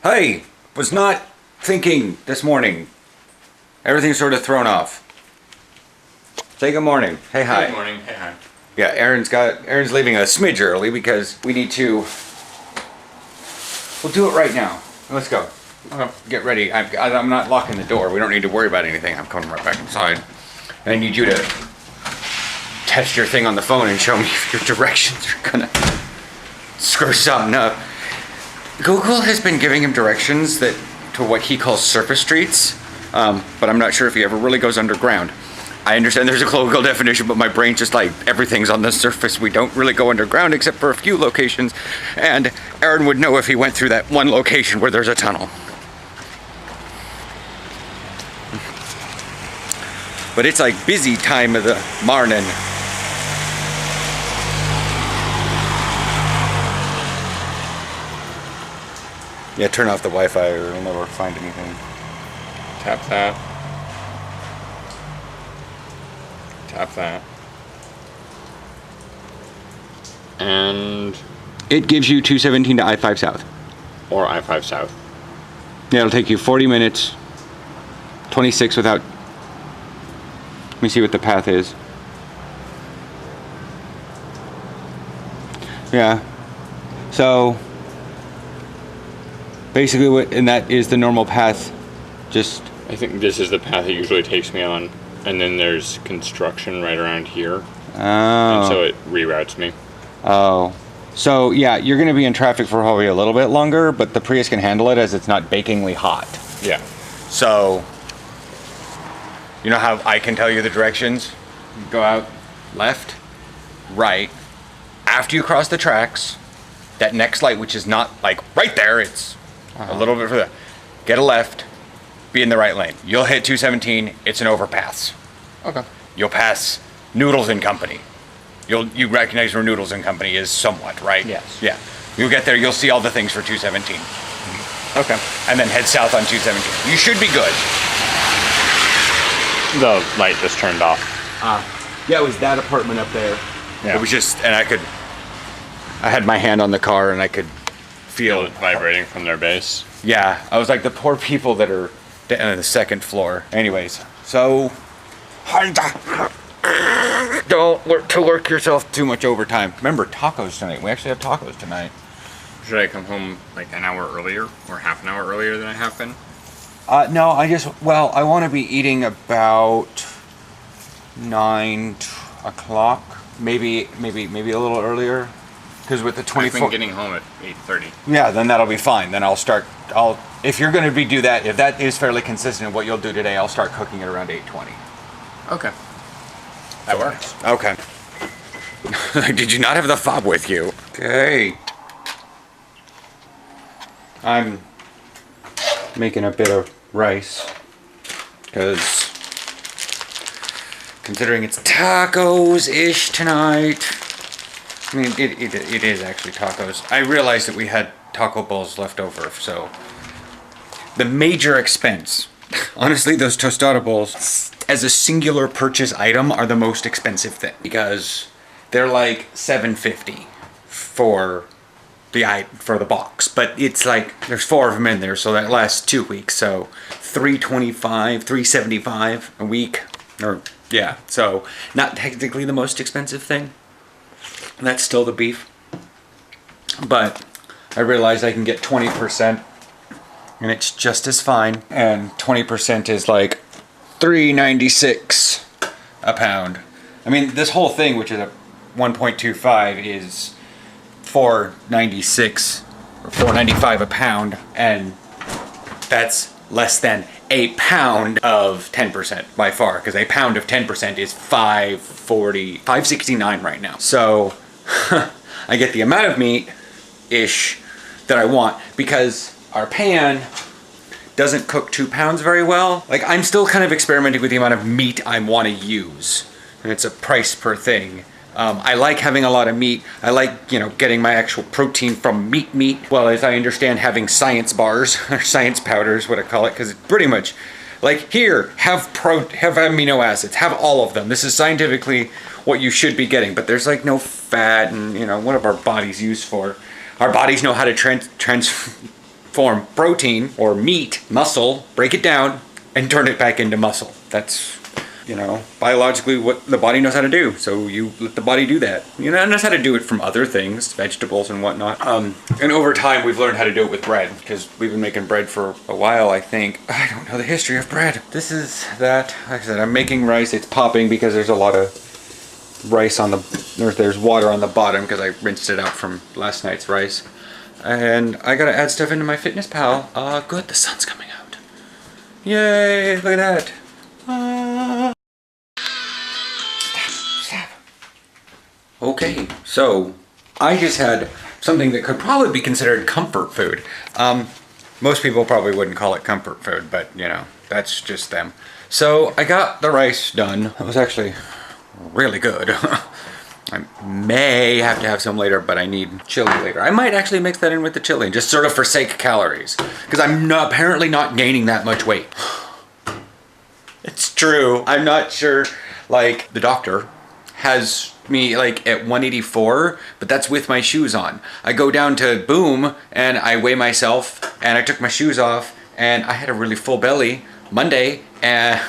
Hey, was not thinking this morning. Everything's sort of thrown off. Say good morning. Hey, hi. Good morning. Hey, hi. Yeah, Aaron's leaving a smidge early because we need to. We'll do it right now. Let's go. Get ready. I'm not locking the door. We don't need to worry about anything. I'm coming right back inside. And I need you to test your thing on the phone and show me if your directions are gonna screw something up. Google has been giving him directions to what he calls surface streets, but I'm not sure if he ever really goes underground. I understand there's a colloquial definition, but my brain's just like, everything's on the surface. We don't really go underground except for a few locations, and Aaron would know if he went through that one location where there's a tunnel. But it's like busy time of the morning. Yeah, turn off the Wi-Fi or you'll never find anything. Tap that. Tap that. And... It gives you 217 to I-5 South. Or I-5 South. Yeah, it'll take you 40 minutes. 26 without... Let me see what the path is. Yeah. So... Basically, and that is the normal path. Just... I think this is the path it usually takes me on. And then there's construction right around here. Oh. And so it reroutes me. Oh. So, yeah, you're going to be in traffic for probably a little bit longer, but the Prius can handle it as it's not bakingly hot. Yeah. So, you know how I can tell you the directions? You go out left, right. After you cross the tracks, that next light, which is not like right there, it's a little bit further. Get a left, be in the right lane. You'll hit 217, it's an overpass. Okay. You'll pass Noodles and Company. You recognize where Noodles and Company is somewhat, right? Yes. Yeah. You'll get there, you'll see all the things for 217. Okay. And then head south on 217. You should be good. The light just turned off. Yeah, it was that apartment up there. Yeah. It was just, and I had my hand on the car and I could Feel feel it vibrating from their base. Yeah, I was like the poor people that are on the second floor. Anyways, so don't work yourself too much overtime. Remember, tacos tonight. We actually have tacos tonight. Should I come home like an hour earlier or half an hour earlier than I have been? No, I want to be eating about 9 o'clock, maybe a little earlier, because with the 24. I've been getting home at 8:30. Yeah, then that'll be fine. Then if you're going to do that, if that is fairly consistent with what you'll do today, I'll start cooking it around 8:20. Okay. That works. Okay. Did you not have the fob with you? Okay. I'm making a bit of rice because considering it's tacos-ish tonight. I mean, it is actually tacos. I realized that we had taco bowls left over, so the major expense, honestly, those tostada bowls as a singular purchase item are the most expensive thing because they're like $7.50 for the box, but it's like there's 4 of them in there, so that lasts 2 weeks, so $3.25, $3.75 a week, or yeah, so not technically the most expensive thing. That's still the beef, but I realized I can get 20% and it's just as fine, and 20% is like $3.96 a pound. I mean, this whole thing, which is a 1.25, is $4.96 or $4.95 a pound, and that's less than a pound of 10% by far, because a pound of 10% is $5.69 right now. So I get the amount of meat ish that I want, because our pan doesn't cook 2 pounds very well. Like, I'm still kind of experimenting with the amount of meat I want to use, and it's a price per thing. I like having a lot of meat. I like, getting my actual protein from meat. Well, as I understand, having science bars, or science powders, what I call it, because it's pretty much like, here, have amino acids, have all of them. This is scientifically what you should be getting, but there's like no fat and, what are our bodies used for? Our bodies know how to form protein or meat, muscle, break it down, and turn it back into muscle. That's, you know, biologically what the body knows how to do. So you let the body do that. You know, it knows how to do it from other things, vegetables and whatnot. And over time, we've learned how to do it with bread, because we've been making bread for a while, I think. I don't know the history of bread. This is that. Like I said, I'm making rice. It's popping because there's a lot of rice on the, there's water on the bottom because I rinsed it out from last night's rice. And I gotta add stuff into my Fitness Pal. Good, the sun's coming out. Yay, look at that. Stop. Okay, so I just had something that could probably be considered comfort food. Most people probably wouldn't call it comfort food, but you know, that's just them. So I got the rice done. It was actually really good. I may have to have some later, but I need chili later. I might actually mix that in with the chili, just sort of forsake calories, because I'm apparently not gaining that much weight. It's true. I'm not sure, like, the doctor has me like at 184, but that's with my shoes on. I go down to Boom and I weigh myself, and I took my shoes off and I had a really full belly Monday, and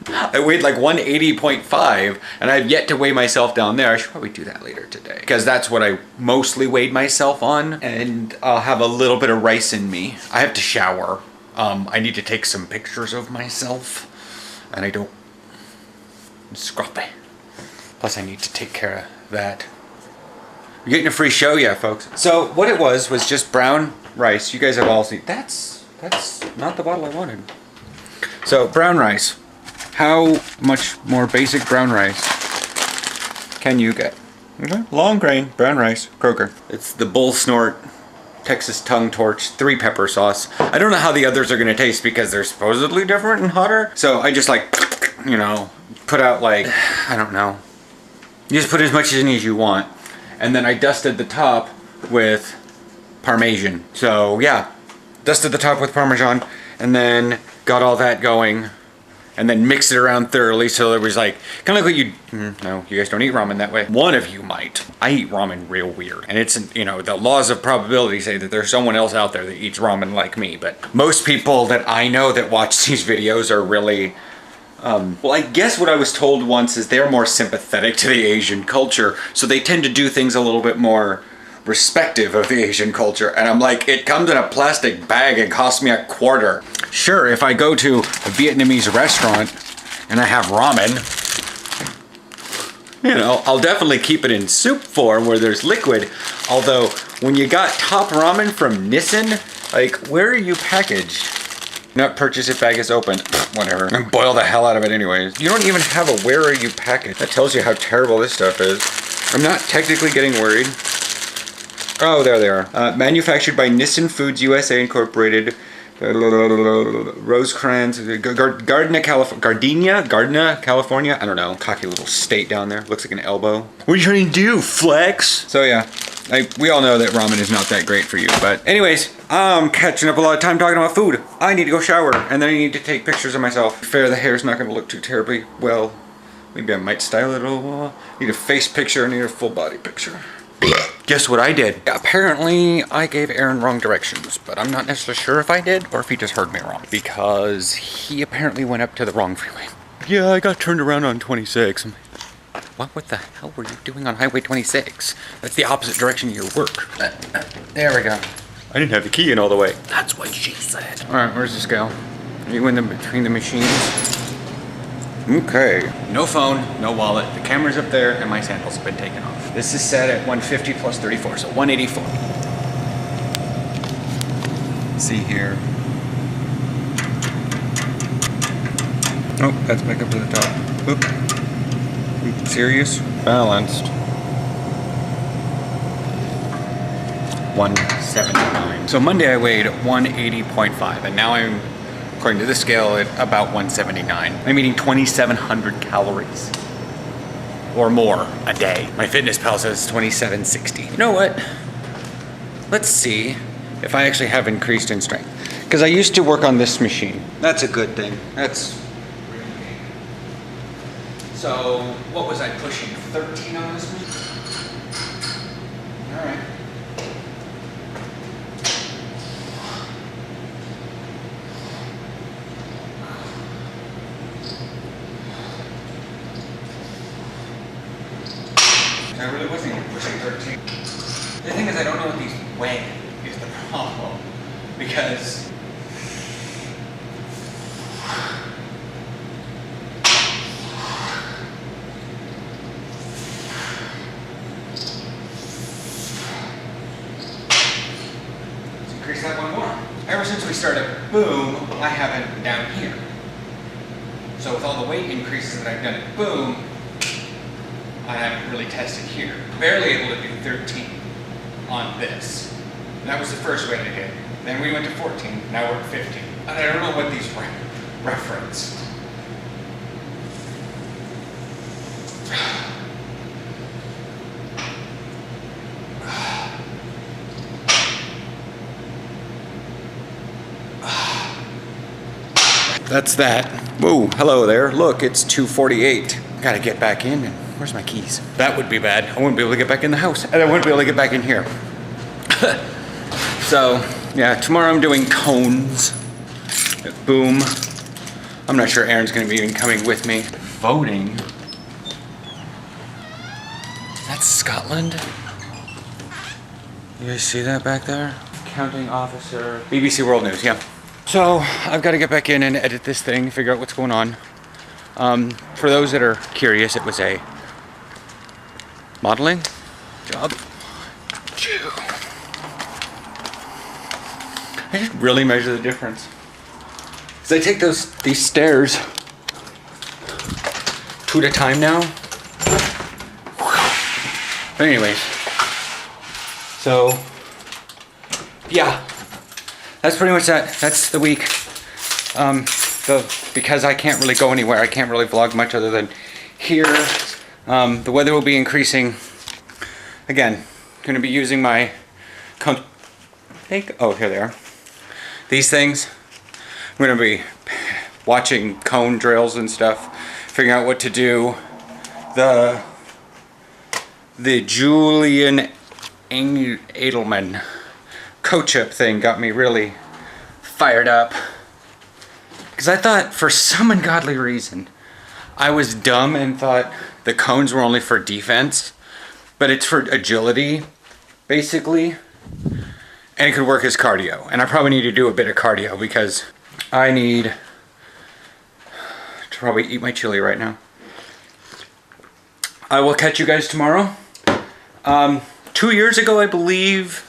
I weighed like 180.5, and I've yet to weigh myself down there. I should probably do that later today, because that's what I mostly weighed myself on, and I'll have a little bit of rice in me. I have to shower. I need to take some pictures of myself, and I don't. I'm scruffy. Plus I need to take care of that. You're getting a free show, yeah, folks. So what it was just brown rice. You guys have all seen. That's not the bottle I wanted. So, brown rice. How much more basic brown rice can you get? Okay. Long grain, brown rice, Kroger. It's the Bull Snort Texas Tongue Torch 3-pepper sauce. I don't know how the others are gonna taste because they're supposedly different and hotter. So I just like, you know, put out like, I don't know. You just put as much in as you want. And then I dusted the top with Parmesan. So yeah, dusted the top with Parmesan, and then got all that going, and then mixed it around thoroughly so it was like, kind of like what you, no, you guys don't eat ramen that way. One of you might. I eat ramen real weird. And it's, you know, the laws of probability say that there's someone else out there that eats ramen like me, but most people that I know that watch these videos are really, well, I guess what I was told once is they're more sympathetic to the Asian culture, so they tend to do things a little bit more respective of the Asian culture. And I'm like, it comes in a plastic bag and costs me $0.25. Sure, if I go to a Vietnamese restaurant and I have ramen, you know, I'll definitely keep it in soup form where there's liquid. Although, when you got top ramen from Nissin, like, where are you packaged? Not purchase if bag is open. Whatever. And boil the hell out of it anyways. You don't even have a where are you packaged. That tells you how terrible this stuff is. I'm not technically getting worried. Oh, there they are. Manufactured by Nissin Foods USA Incorporated. Rosecrans, Gardena, California. I don't know. Cocky little state down there. Looks like an elbow. What are you trying to do, flex? So yeah, we all know that ramen is not that great for you. But anyways, I'm catching up a lot of time talking about food. I need to go shower, and then I need to take pictures of myself. Fair, the hair's not going to look too terribly well. Maybe I might style it a little. Need a face picture. I need a full body picture. Guess what I did? Apparently, I gave Aaron wrong directions, but I'm not necessarily sure if I did or if he just heard me wrong, because he apparently went up to the wrong freeway. Yeah, I got turned around on 26. What the hell were you doing on Highway 26? That's the opposite direction of your work. There we go. I didn't have the key in all the way. That's what she said. All right, where's the scale? Are you in between the machines? Okay. No phone, no wallet. The camera's up there, and my sandals have been taken off. This is set at 150 plus 34, so 184. Let's see here. Oh, that's back up to the top. Oop. Serious? Balanced. 179. So Monday I weighed 180.5, and now I'm, according to the scale, at about 179. I'm eating 2,700 calories or more a day. My Fitness Pal says 2,760. You know what? Let's see if I actually have increased in strength. Because I used to work on this machine. That's a good thing. That's really good. So, what was I pushing? 13 on this machine? All right. I really wasn't even pushing 13. The thing is, I don't know what these weigh is the problem. Because let's increase that one more. Ever since we started boom, I haven't down here. So with all the weight increases that I've done at boom, I haven't really tested here. Barely able to do 13 on this. And that was the first weight I hit. Then we went to 14, now we're at 15. And I don't know what these reference. That's that. Whoa, hello there. Look, it's 2:48. Gotta get back in, and where's my keys? That would be bad. I wouldn't be able to get back in the house, and I wouldn't be able to get back in here. So, yeah, tomorrow I'm doing cones. Boom. I'm not sure Aaron's gonna be even coming with me. Voting. That's Scotland. You guys see that back there? Counting officer. BBC World News, yeah. So I've got to get back in and edit this thing, figure out what's going on. For those that are curious, it was a modeling job. I just really measure the difference. Because I take these stairs two at a time now. But anyways, so yeah. That's pretty much that. That's the week. Because I can't really go anywhere, I can't really vlog much other than here. The weather will be increasing. Again, going to be using my oh, here they are. These things. I'm going to be watching cone drills and stuff, figuring out what to do. The Julian Edelman coach-up thing got me really fired up. Because I thought, for some ungodly reason, I was dumb and thought the cones were only for defense. But it's for agility, basically. And it could work as cardio. And I probably need to do a bit of cardio because I need to probably eat my chili right now. I will catch you guys tomorrow. 2 years ago, I believe,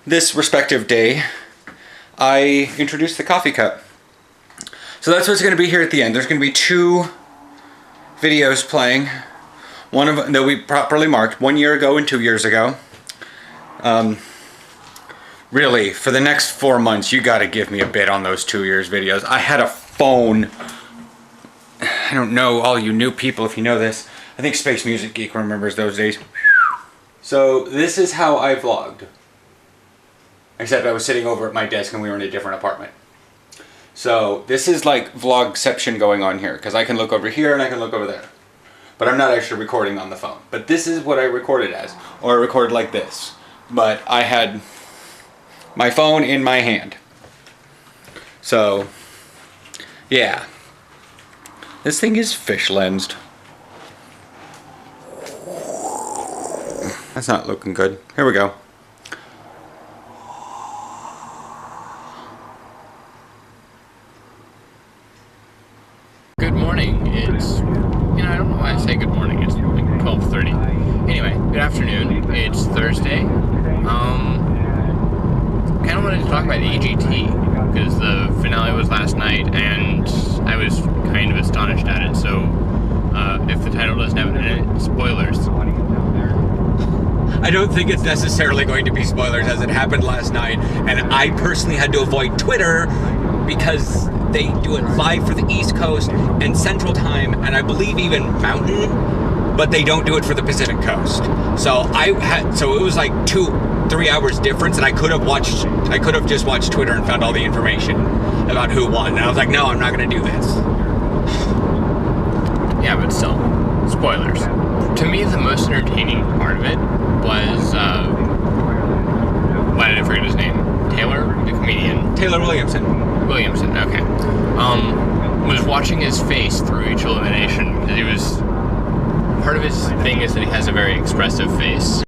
this respective day, I introduced the coffee cup. So that's what's going to be here at the end. There's going to be 2 videos playing. One of them that we properly marked 1 year ago and 2 years ago. Really, for the next 4 months, you got to give me a bit on those 2 years videos. I had a phone. I don't know all you new people if you know this. I think Space Music Geek remembers those days. So this is how I vlogged. Except I was sitting over at my desk and we were in a different apartment. So this is like vlogception going on here. Because I can look over here and I can look over there. But I'm not actually recording on the phone. But this is what I recorded as. Or I recorded like this. But I had my phone in my hand. So, yeah. This thing is fish lensed. That's not looking good. Here we go. Good morning. It's, I don't know why I say good morning. It's like 12:30. Anyway, good afternoon. It's Thursday. Kind of wanted to talk about AGT because the finale was last night and I was kind of astonished at it. So, if the title doesn't have it in it, spoilers. I don't think it's necessarily going to be spoilers as it happened last night, and I personally had to avoid Twitter because they do it live for the East Coast and Central Time, and I believe even Mountain, but they don't do it for the Pacific Coast. So it was like 2-3 hours difference, and I could have just watched Twitter and found all the information about who won, and I was like, no, I'm not going to do this. Yeah, but still, spoilers. To me, the most entertaining part of it was, why did I forget his name? Taylor, the comedian. Taylor Williamson, okay. Was watching his face through each elimination because he was, part part of his thing is that he has a very expressive face.